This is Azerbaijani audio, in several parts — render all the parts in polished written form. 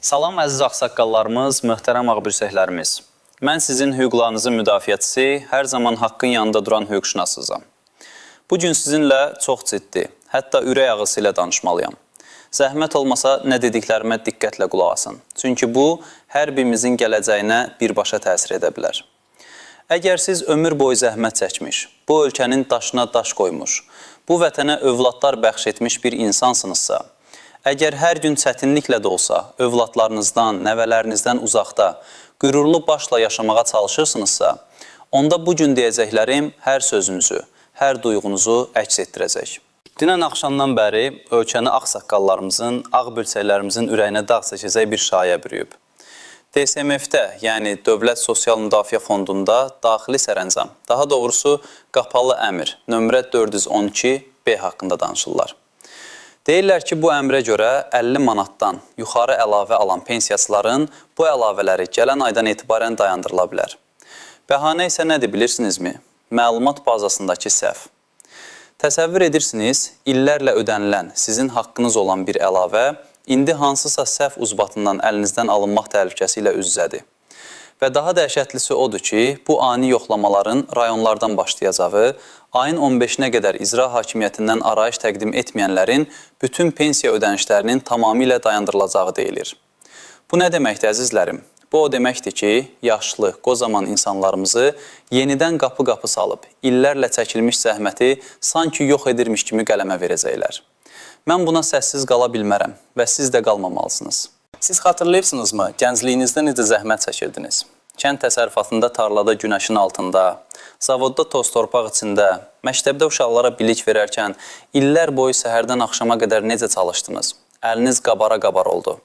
Salam əziz ağsaqqallarımız, möhtərəm ağbürsəklərimiz. Mən sizin hüquqlarınızın müdafiəçisi, hər zaman haqqın yanında duran hüquqşünasızam. Bugün sizinlə çox ciddi, hətta ürək ağrısı ilə danışmalıyam. Zəhmət olmasa nə dediklərimə diqqətlə qulaq asın. Çünki bu, hər birimizin gələcəyinə birbaşa təsir edə bilər. Əgər siz ömür boyu zəhmət çəkmiş, bu ölkənin daşına daş qoymuş, bu vətənə övladlar bəxş etmiş bir insansınızsa, əgər hər gün çətinliklə də olsa, övladlarınızdan, nəvələrinizdən uzaqda, qürurlu başla yaşamağa çalışırsınızsa, onda bugün deyəcəklərim hər sözünüzü, hər duyğunuzu əks etdirəcək. Dünən axşamdan bəri ölkəni ağsaqqallarımızın, ağbürsəklərimizin ürəyinə dağ çəkəcək bir şayə bürüyüb. DSMF-də, yəni Dövlət Sosial Müdafiə Fondunda daxili sərəncam, daha doğrusu qapalı əmr, nömrə 412B haqqında danışırlar. Deyirlər ki, bu əmrə görə 50 manatdan yuxarı əlavə alan pensiyaçıların bu əlavələri gələn aydan etibarən dayandırıla bilər. Bəhanə isə nədir bilirsinizmi? Məlumat bazasındakı səhv. Təsəvvür edirsiniz, illərlə ödənilən sizin haqqınız olan bir əlavə indi hansısa səhv uzbatından əlinizdən alınmaq təhlükəsi ilə üz-üzədir. Və daha dəhşətlisi odur ki, bu ani yoxlamaların rayonlardan başlayacağı, ayın 15-nə qədər icra hakimiyyətindən arayış təqdim etməyənlərin bütün pensiya ödənişlərinin tamamilə dayandırılacağı deyilir. Bu nə deməkdir əzizlərim? Bu o deməkdir ki, yaşlı, qozaman insanlarımızı yenidən qapı-qapı salıb, illərlə çəkilmiş zəhməti sanki yox edirmiş kimi qələmə verəcəklər. Mən buna səssiz qala bilmərəm və siz də qalmamalısınız. Siz xatırlayırsınızmı, gəncliyinizdə necə zəhmət çəkirdiniz? Kənd təsərrüfatında tarlada günəşin altında, zavodda toz-torpaq içində, məktəbdə uşaqlara bilik verərkən illər boyu səhərdən axşama qədər necə çalışdınız? Əliniz qabara-qabar oldu,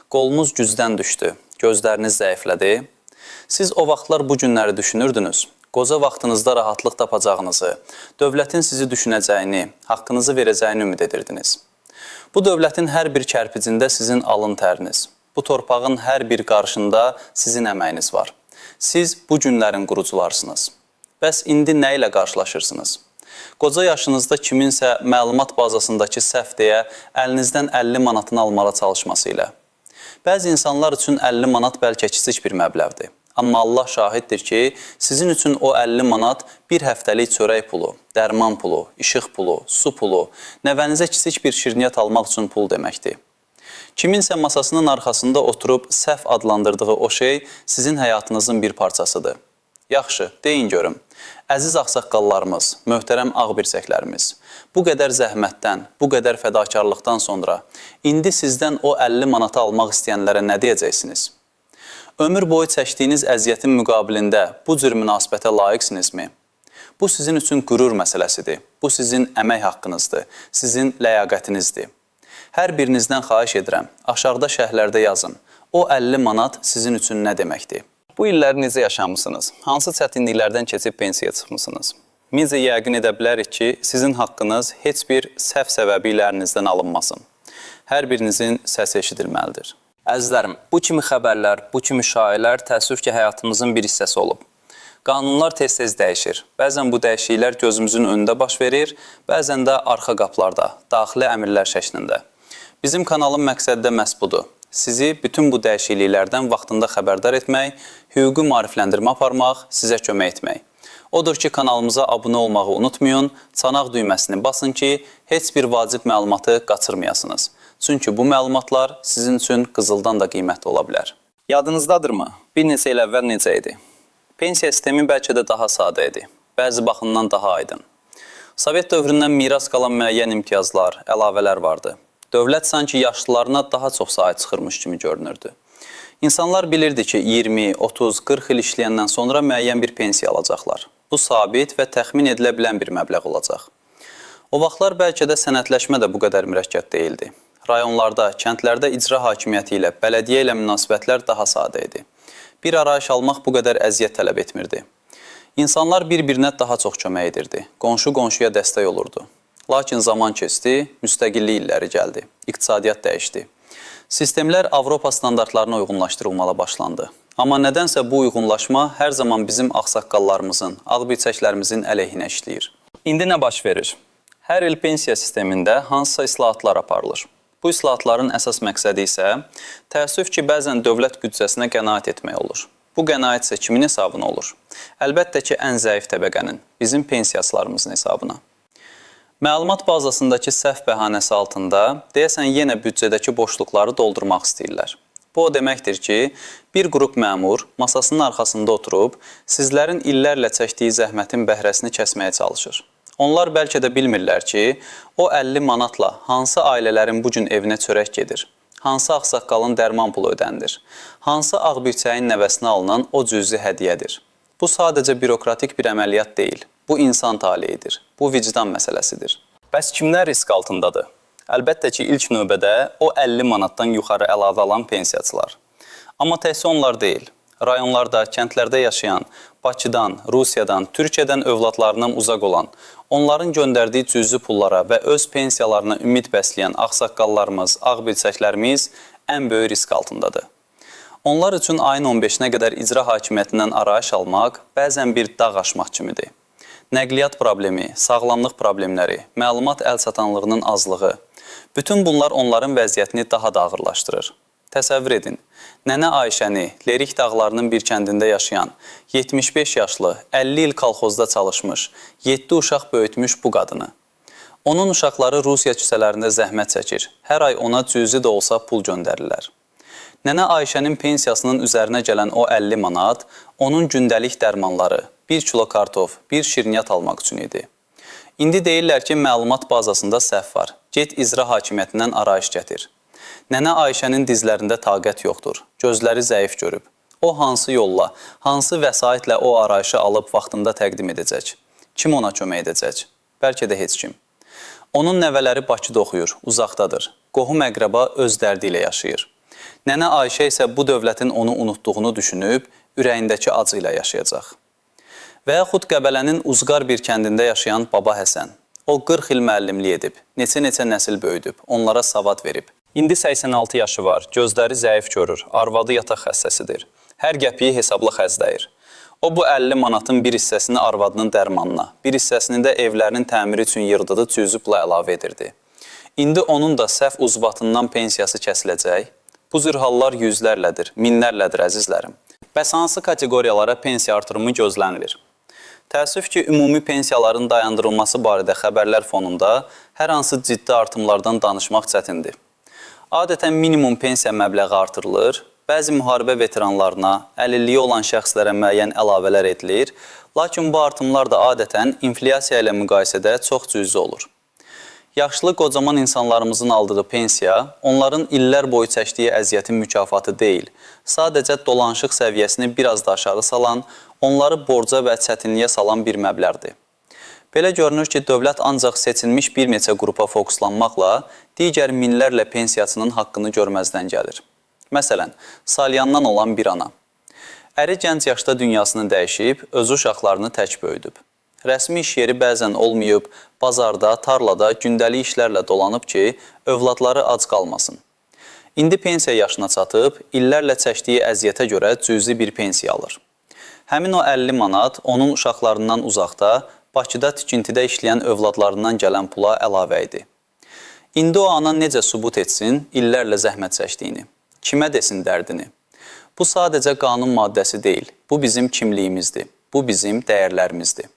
qolunuz gücdən düşdü, gözləriniz zəiflədi. Siz o vaxtlar bu günləri düşünürdünüz, qoca vaxtınızda rahatlıq tapacağınızı, dövlətin sizi düşünəcəyini, haqqınızı verəcəyini ümid edirdiniz. Bu dövlətin hər bir kərpicində sizin alın təriniz, bu torpağın hər bir qarışında sizin əməyiniz var. Siz bu günlərin qurucularsınız. Bəs indi nə ilə qarşılaşırsınız? Qoca yaşınızda kiminsə məlumat bazasındakı səhv deyə əlinizdən 50 manatını almağa çalışması ilə. Bəzi insanlar üçün 50 manat bəlkə kiçik bir məbləvdir. Amma Allah şahiddir ki, sizin üçün o 50 manat bir həftəlik çörək pulu, dərman pulu, işıq pulu, su pulu, nəvənizə kiçik bir şirniyyat almaq üçün pul deməkdir. Kiminsə masasının arxasında oturub səhv adlandırdığı o şey sizin həyatınızın bir parçasıdır. Yaxşı, deyin görüm. Əziz ağsaqqallarımız, möhtərəm ağbirsəklərimiz, bu qədər zəhmətdən, bu qədər fədakarlıqdan sonra indi sizdən o 50 manatı almaq istəyənlərə nə deyəcəksiniz? Ömür boyu çəkdiyiniz əziyyətin müqabilində bu cür münasibətə layiqsinizmi? Bu sizin üçün qürur məsələsidir. Bu sizin əmək haqqınızdır, sizin ləyaqətinizdir. Hər birinizdən xahiş edirəm, aşağıda şərhlərdə yazın. O 50 manat sizin üçün nə deməkdir? Bu illəri necə yaşamısınız? Hansı çətinliklərdən keçib pensiyaya çıxmısınız? Biz də yəqin edə bilərik ki, sizin haqqınız heç bir səhv səbəbi ilə əlinizdən alınmasın. Hər birinizin səsi eşidilməlidir. Əzizlərim, bu kimi xəbərlər, bu kimi şayiələr təəssüf ki, həyatımızın bir hissəsi olub. Qanunlar tez-tez dəyişir. Bəzən bu dəyişikliklər gözümüzün önündə baş verir, bəzən də arxa qaplarda, daxili əmrlər şəklində. Bizim kanalın məqsədi də məhz budur. Sizi bütün bu dəyişikliklərdən vaxtında xəbərdar etmək, hüquqi maarifləndirmə aparmaq, sizə kömək etmək. Odur ki, kanalımıza abunə olmağı unutmayın, çanaq düyməsini basın ki, heç bir vacib məlumatı qaçırmayasınız. Çünki bu məlumatlar sizin üçün qızıldan da qiymətli ola bilər. Yadınızdadırmı? Bir neçə il əvvəl necə idi? Pensiya sistemi bəlkə də daha sadə idi, bəzi baxımdan daha aydın. Sovet dövründən miras qalan müəyyən imtiyazlar, əlavələr vardı. Dövlət sanki yaşlılarına daha çox sahib çıxırmış kimi görünürdü. İnsanlar bilirdi ki, 20, 30, 40 il işləyəndən sonra müəyyən bir pensiya alacaqlar. Bu sabit və təxmin edilə bilən bir məbləğ olacaq. O vaxtlar bəlkə də sənədləşmə də bu qədər mürəkkəb deyildi. Rayonlarda, kəndlərdə icra hakimiyyəti ilə, bələdiyyə ilə münasibətlər daha sadə idi. Bir arayış almaq bu qədər əziyyət tələb etmirdi. İnsanlar bir-birinə daha çox kömək edirdi. Qonşu qonşuya dəstək olurdu. Lakin zaman keçdi, müstəqillik illəri gəldi, iqtisadiyyat dəyişdi. Sistemlər Avropa standartlarına uyğunlaşdırılmağa başlandı. Amma nədənsə bu uyğunlaşma hər zaman bizim ağsaqqallarımızın, ağbirçəklərimizin əleyhinə işləyir. İndi nə baş verir? Hər il pensiya sistemində hansısa islahatlar aparılır. Bu Bu islahatların əsas məqsədi isə təəssüf ki, bəzən dövlət büdcəsinə qənaət etmək olur. Bu qənaət isə kimin hesabına olur? Əlbəttə ki, ən zəif təbəqənin, bizim pensiyaçılarımızın hesabına. Məlumat bazasındakı səhv bəhanəsi altında deyəsən yenə büdcədəki boşluqları doldurmaq istəyirlər. Bu o deməkdir ki, bir qrup məmur masasının arxasında oturub sizlərin illərlə çəkdiyi zəhmətin bəhrəsini kəsməyə çalışır. Onlar bəlkə də bilmirlər ki, o 50 manatla hansı ailələrin bu gün evinə çörək gedir, hansı ağsaqqalın dərman pulu ödəndir, hansı ağbirçəyin nəvəsinə alınan o cüzi hədiyyədir. Bu sadəcə bürokratik bir əməliyyat deyil, bu insan taleyidir, bu vicdan məsələsidir. Bəs kimlər risk altındadır? Əlbəttə ki, ilk növbədə o 50 manatdan yuxarı əlavə alan pensiyaçılar. Amma təhsil onlar deyil. Rayonlarda, kəndlərdə yaşayan, Bakıdan, Rusiyadan, Türkiyədən övladlarından uzaq olan, onların göndərdiyi cüzi pullara və öz pensiyalarına ümid bəsləyən ağsaqqallarımız, ağbirçəklərimiz ən böyük risk altındadır. Onlar üçün ayın 15-nə qədər icra hakimiyyətindən arayış almaq bəzən bir dağ aşmaq kimidir. Nəqliyyat problemi, sağlamlıq problemləri, məlumat əlçatanlığının azlığı, bütün bunlar onların vəziyyətini daha da ağırlaşdırır. Təsəvvür edin, Nənə Ayşəni, Lerik dağlarının bir kəndində yaşayan, 75 yaşlı, 50 il kolxozda çalışmış, 7 uşaq böyütmüş bu qadını. Onun uşaqları Rusiya küçələrində zəhmət çəkir, hər ay ona cüzi də olsa pul göndərirlər. Nənə Ayşənin pensiyasının üzərinə gələn o 50 manat, onun gündəlik dərmanları, 1 kilo kartof, 1 şirniyyat almaq üçün idi. İndi deyirlər ki, məlumat bazasında səhv var. Get icra hakimiyyətindən arayış gətir. Nənə Ayşənin dizlərində taqət yoxdur. Gözləri zəif görüb. O hansı yolla, hansı vəsaitlə o arayışı alıb vaxtında təqdim edəcək? Kim ona kömək edəcək? Bəlkə də heç kim. Onun nəvələri Bakıda oxuyur, uzaqdadır. Qohum əqrəba öz dərdi ilə yaşayır. Nənə Ayşə isə bu dövlətin onu unutduğunu düşünüb, ürəyindəki acı ilə yaşayacaq. Və yaxud Qəbələnin Uzqar bir kəndində yaşayan Baba Həsən. O 40 il müəllimlik edib, neçə-neçə nəsil böyüdüb, onlara savad verib. İndi 86 yaşı var, gözləri zəif görür, arvadı yataq xəstəsidir. Hər qəpiyi hesabla xərcləyir. O bu 50 manatın bir hissəsini arvadının dərmanına, bir hissəsini də evlərinin təmiri üçün yığdığı cüzi pula əlavə edirdi. İndi onun da səhv uzbatından pensiyası kəsiləcək. Bu cür hallar yüzlərlədir, minlərlədir əzizlərim. Bəs hansı kateqoriyalara pensiya artırımı gözlənilir? Təəssüf ki, ümumi pensiyaların dayandırılması barədə xəbərlər fonunda hər hansı ciddi artımlardan danışmaq çətindir. Adətən minimum pensiya məbləği artırılır, bəzi müharibə veteranlarına, əlilliyi olan şəxslərə müəyyən əlavələr edilir, lakin bu artımlar da adətən inflyasiya ilə müqayisədə çox cüzi olur. Yaşlı, qocaman insanlarımızın aldığı pensiya, onların illər boyu çəkdiyi əziyyətin mükafatı deyil, sadəcə dolanışıq səviyyəsini biraz da aşağı salan, onları borca və çətinliyə salan bir məbləğdir. Belə görünür ki, dövlət ancaq seçilmiş bir neçə qrupa fokuslanmaqla digər minlərlə pensiyaçının haqqını görməzdən gəlir. Məsələn, salyandan olan bir ana. Əri gənc yaşda dünyasını dəyişib, öz uşaqlarını tək böyüdüb. Rəsmi iş yeri bəzən olmayıb, bazarda, tarlada, gündəlik işlərlə dolanıb ki, övladları ac qalmasın. İndi pensiya yaşına çatıb, illərlə çəkdiyi əziyyətə görə cüzi bir pensiya alır. Həmin o 50 manat onun uşaqlarından uzaqda, Bakıda tikintidə işləyən övladlarından gələn pula əlavə idi. İndi o ana necə sübut etsin illərlə zəhmət çəkdiyini? Kimə desin dərdini? Bu sadəcə qanun maddəsi deyil, bu bizim kimliyimizdir, bu bizim dəyərlərimizdir.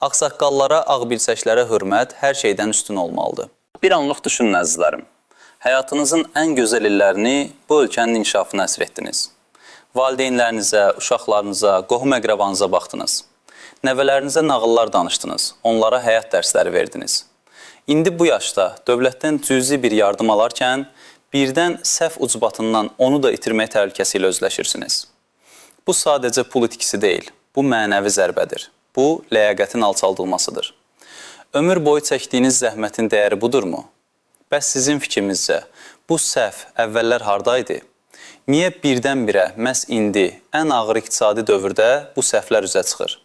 Ağsaqqallara, ağbirçəklərə hörmət hər şeydən üstün olmalıdır. Bir anlıq düşünün əzizlərim. Həyatınızın ən gözəl illərini bu ölkənin inkişafına əsr etdiniz. Valideynlərinizə, uşaqlarınıza, qohum əqrabanıza baxdınız. Nəvələrinizə nağıllar danışdınız, onlara həyat dərsləri verdiniz. İndi bu yaşda dövlətdən cüzi bir yardım alarkən, birdən səhv ucbatından onu da itirmək təhlükəsi ilə özləşirsiniz. Bu sadəcə pul itkisi deyil, bu mənəvi zərbədir. Bu, ləyaqətin alçaldılmasıdır. Ömür boyu çəkdiyiniz zəhmətin dəyəri budurmu? Bəs sizin fikrimizcə, bu səhv əvvəllər hardaydı? Niyə birdən-birə, məhz indi, ən ağır iqtisadi dövrdə bu səhvlər üzə çıxır?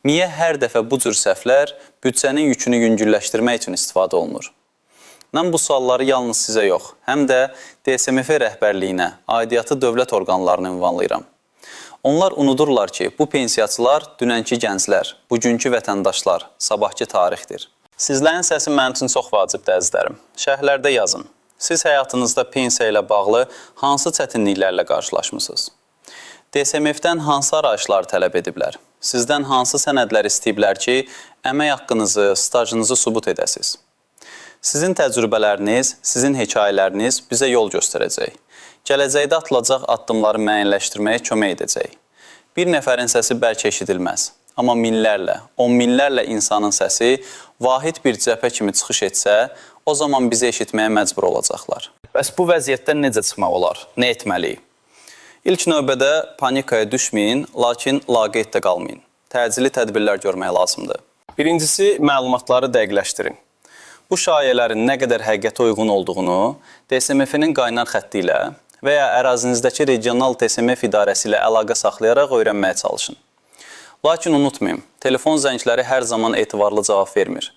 Niyə hər dəfə bu cür səhvlər büdcənin yükünü yüngülləşdirmək üçün istifadə olunur? Mən bu sualları yalnız sizə yox, həm də DSMF rəhbərliyinə, aidiyyatı dövlət orqanlarını ünvanlayıram. Onlar unudurlar ki, bu pensiyaçılar dünənki gənclər, bugünkü vətəndaşlar, sabahki tarixdir. Sizlərin səsi mənim üçün çox vacibdir əzizlərim. Şərhlərdə yazın. Siz həyatınızda pensiya ilə bağlı hansı çətinliklərlə qarşılaşmısınız? DSMF-dən hansı arayışlar tələb ediblər? Sizdən hansı sənədlər istəyiblər ki, əmək haqqınızı, stajınızı sübut edəsiniz? Sizin təcrübələriniz, sizin hekayələriniz bizə yol göstərəcək. Gələcəkdə atılacaq addımları müəyyənləşdirməyə kömək edəcək. Bir nəfərin səsi bəlkə eşidilməz, amma minlərlə, on minlərlə insanın səsi vahid bir cəbhə kimi çıxış etsə, o zaman bizi eşitməyə məcbur olacaqlar. Bəs bu vəziyyətdən necə çıxmaq olar? Nə etməliyik? İlk növbədə panikaya düşməyin, lakin laqeyd də qalmayın. Təcili tədbirlər görmək lazımdır. Birincisi, məlumatları dəqiqləşdirin. Bu şayələrin nə qədər həqiqətə uyğun olduğunu DSMF-nin qaynar xətti ilə və ya ərazinizdəki regional DSMF idarəsi ilə əlaqə saxlayaraq öyrənməyə çalışın. Lakin unutmayın, telefon zəngləri hər zaman etibarlı cavab vermir.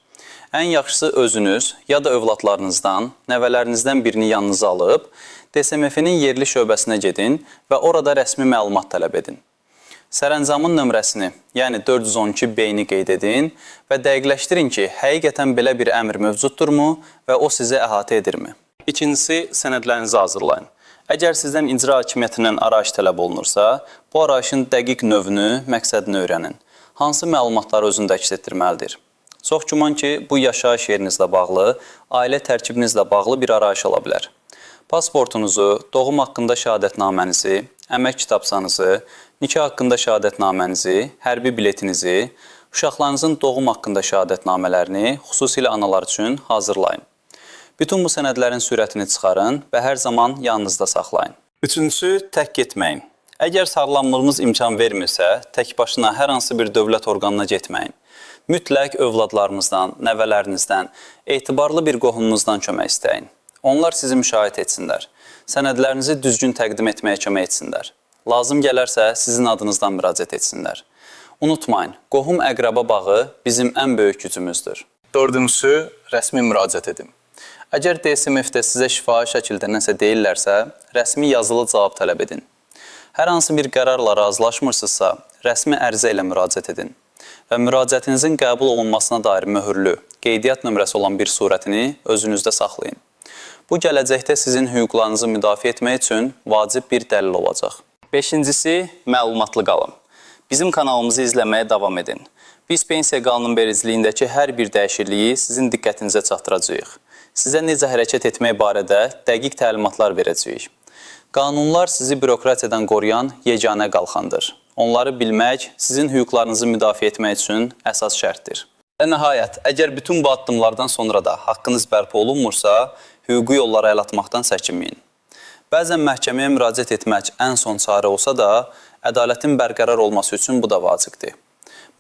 Ən yaxşısı özünüz ya da övladlarınızdan, nəvələrinizdən birini yanınıza alıb, DSMF-nin yerli şöbəsinə gedin və orada rəsmi məlumat tələb edin. Sərəncamın nömrəsini, yəni 412B-ni qeyd edin və dəqiqləşdirin ki, həqiqətən belə bir əmr mövcuddurmu və o sizi əhatə edirmi? İkincisi, sənədlərinizi hazırlayın. Əgər sizdən icra hakimiyyətindən arayış tələb olunursa, bu arayışın dəqiq növünü, məqsədini öyrənin. Hansı məlumatları özündə əks etdirməlidir? Çox güman ki, bu yaşayış yerinizlə bağlı, ailə tərkibinizlə bağlı bir arayış ola bilər. Pasportunuzu, doğum haqqında şəhadətnamənizi, əmək kitabsanızı, nikah haqqında şəhadətnamənizi, hərbi biletinizi, uşaqlarınızın doğum haqqında şəhadətnamələrini, xüsusilə analar üçün hazırlayın. Bütün bu sənədlərin sürətini çıxarın və hər zaman yanınızda saxlayın. Üçüncüsü, tək getməyin. Əgər sağlamlığınız imkan vermirsə, tək başına hər hansı bir dövlət orqanına getməyin. Mütləq övladlarınızdan, nəvələrinizdən, etibarlı bir qohumunuzdan kömək istəyin. Onlar sizi müşahidə etsinlər. Sənədlərinizi düzgün təqdim etməyə kömək etsinlər. Lazım gələrsə, sizin adınızdan müraciət etsinlər. Unutmayın, qohum-əqrəba bağı bizim ən böyük gücümüzdür. Dördüncüsü, rəsmi müraciət edin. Əgər DSMF-də sizə şifahi şəkildə nəsə deyirlərsə, rəsmi yazılı cavab tələb edin. Hər hansı bir qərarla razılaşmırsınızsa, rəsmi ərizə ilə müraciət edin və müraciətinizin qəbul olunmasına dair möhürlü, qeydiyyat nömrəsi olan bir surətini özünüzdə saxlayın. Bu, gələcəkdə sizin hüquqlarınızı müdafiə etmək üçün vacib bir dəlil olacaq. Beşincisi, məlumatlı qalın. Bizim kanalımızı izləməyə davam edin. Biz pensiya qanunvericiliyindəki hər bir dəyişikliyi sizin diqqətinizə çatdıracağıq. Sizə necə hərəkət etmək barədə dəqiq təlimatlar verəcəyik. Qanunlar sizi bürokratiyadan qoruyan yeganə qalxandır. Onları bilmək, sizin hüquqlarınızı müdafiə etmək üçün əsas şərtdir. Və nəhayət, əgər bütün bu addımlardan sonra da haqqınız bərpa olunmursa, hüquqi yollara əl atmaqdan çəkinməyin. Bəzən məhkəməyə müraciət etmək ən son çarə olsa da, ədalətin bərqərar olması üçün bu da vacibdir.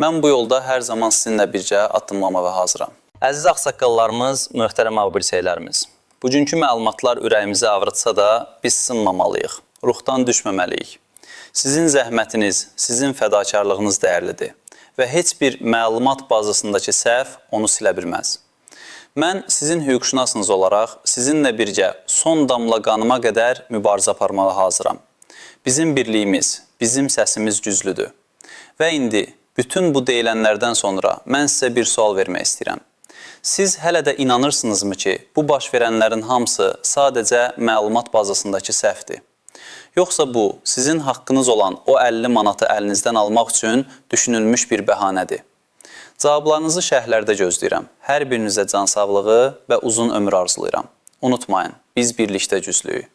Mən bu yolda hər zaman sizinlə birgə addımlamağa hazıram. Əziz ağsaqqallarımız, möhtərəm ağbirçəklərimiz, bugünkü məlumatlar ürəyimizi ağrıtsa da biz sınmamalıyıq, ruhdan düşməməliyik. Sizin zəhmətiniz, sizin fədakarlığınız dəyərlidir və heç bir məlumat bazasındakı səhv onu silə bilməz. Mən sizin hüquqşünasınız olaraq sizinlə birgə son damla qanıma qədər mübarizə aparmağa hazıram. Bizim birliyimiz, bizim səsimiz güclüdür. Və indi bütün bu deyilənlərdən sonra mən sizə bir sual vermək istəyirəm. Siz hələ də inanırsınızmı ki, bu baş verənlərin hamısı sadəcə məlumat bazasındakı səhvdir? Yoxsa bu, sizin haqqınız olan o 50 manatı əlinizdən almaq üçün düşünülmüş bir bəhanədir? Cavablarınızı şərhlərdə gözləyirəm. Hər birinizə can sağlığı və uzun ömür arzulayıram. Unutmayın, biz birlikdə güclüyük.